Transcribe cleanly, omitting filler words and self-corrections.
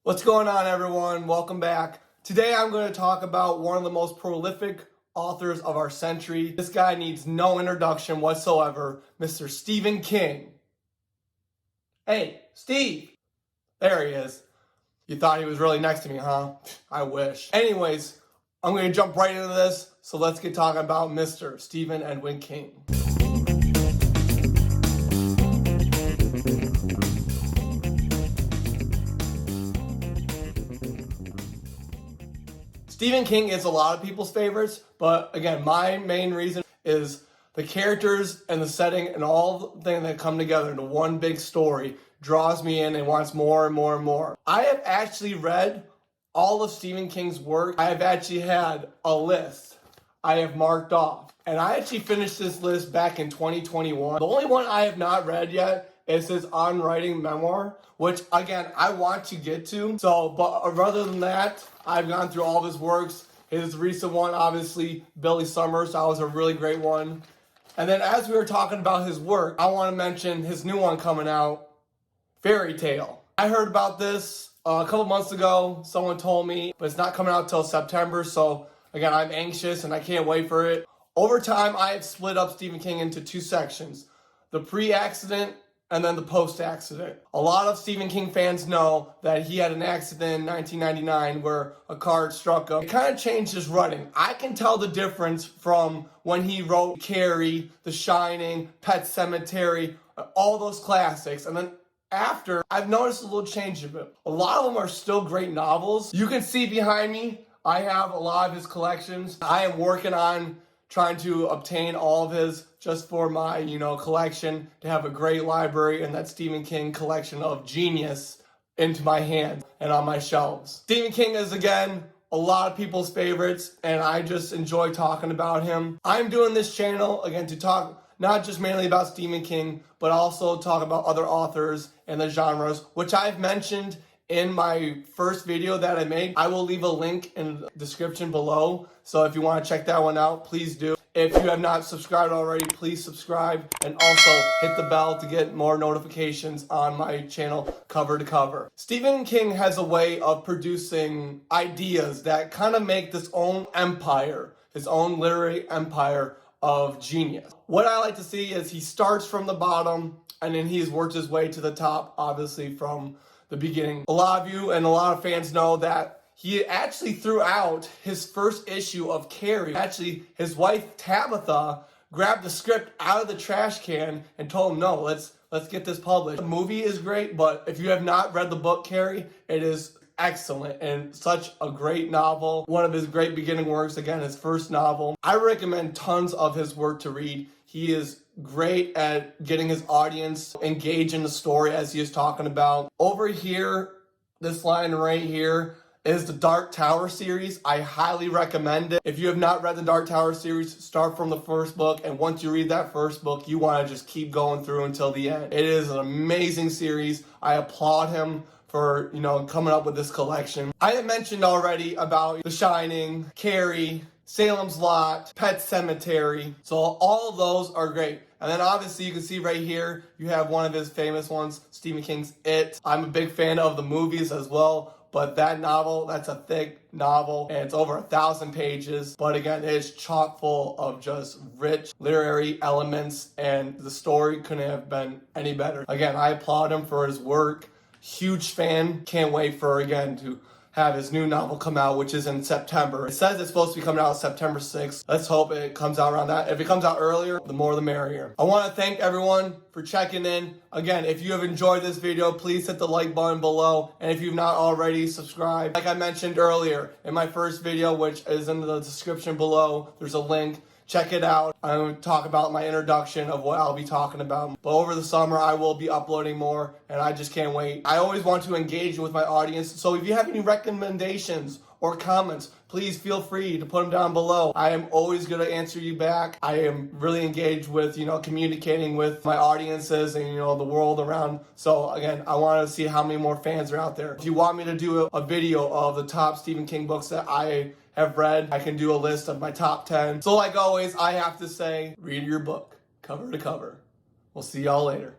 What's going on, everyone? Welcome back. Today I'm going to talk about one of the most prolific authors of our century. This guy needs no introduction whatsoever, Mr. Stephen King. Hey, Steve! There he is. You thought he was really next to me, huh? I wish. Anyways, I'm going to jump right into this, so let's get talking about Mr. Stephen Edwin King. Stephen King is a lot of people's favorites, but again, my main reason is the characters and the setting and all the things that come together into one big story draws me in and wants more and more and more. I have actually read all of Stephen King's work. I have actually had a list I have marked off, and I actually finished this list back in 2021. The only one I have not read yet is his On Writing memoir, which again, I want to get to. But rather than that, I've gone through all of his works. His recent one, obviously, Billy Summers, that was a really great one. And then as we were talking about his work, I want to mention his new one coming out, Fairy Tale. I heard about this a couple months ago. Someone told me, but it's not coming out till September. So again, I'm anxious and I can't wait for it. Over time, I have split up Stephen King into two sections: the pre-accident and then the post-accident. A lot of Stephen King fans know that he had an accident in 1999 where a car struck him. It kind of changed his writing. I can tell the difference from when he wrote Carrie, The Shining, Pet Sematary, all those classics. And then after, I've noticed a little change of it. A lot of them are still great novels. You can see behind me, I have a lot of his collections. I am working on trying to obtain all of his just for my, collection, to have a great library and that Stephen King collection of genius into my hands and on my shelves. Stephen King is, again, a lot of people's favorites, and I just enjoy talking about him. I'm doing this channel, again, to talk not just mainly about Stephen King, but also talk about other authors and the genres, which I've mentioned in my first video that I made. I will leave a link in the description below, so if you want to check that one out, please do. If you have not subscribed already, please subscribe, and also hit the bell to get more notifications on my channel cover to cover. Stephen King has a way of producing ideas that kind of make this own empire, his own literary empire of genius. What I like to see is he starts from the bottom and then he's worked his way to the top, obviously from the beginning. A lot of you and a lot of fans know that he actually threw out his first issue of Carrie. Actually, his wife Tabitha grabbed the script out of the trash can and told him, no, let's get this published. The movie is great, but if you have not read the book Carrie, it is excellent and such a great novel. One of his great beginning works, again, his first novel. I recommend tons of his work to read. He is great at getting his audience engaged in the story as he is talking about. Over here, this line right here is the Dark Tower series. I highly recommend it. If you have not read the Dark Tower series, start from the first book, and once you read that first book, you want to just keep going through until the end. It is an amazing series. I applaud him for, coming up with this collection. I had mentioned already about The Shining, Carrie, Salem's Lot, Pet Sematary. So all of those are great. And then obviously you can see right here, you have one of his famous ones, Stephen King's It. I'm a big fan of the movies as well, but that novel, that's a thick novel and it's over 1,000 pages. But again, it's chock full of just rich literary elements and the story couldn't have been any better. Again, I applaud him for his work. Huge fan. Can't wait for, again, to have his new novel come out, which is in September. It says it's supposed to be coming out September 6th. Let's hope it comes out around that. If it comes out earlier, the more the merrier. I want to thank everyone for checking in. Again, if you have enjoyed this video, please hit the like button below. And if you've not already, subscribe. Like I mentioned earlier in my first video, which is in the description below, there's a link. Check it out. I'm going to talk about my introduction of what I'll be talking about. But over the summer, I will be uploading more, and I just can't wait. I always want to engage with my audience, so if you have any recommendations or comments, please feel free to put them down below. I am always going to answer you back. I am really engaged with, communicating with my audiences and, the world around. So again, I want to see how many more fans are out there. If you want me to do a video of the top Stephen King books that I have read, I can do a list of my top 10. So like always, I have to say, read your book cover to cover. We'll see y'all later.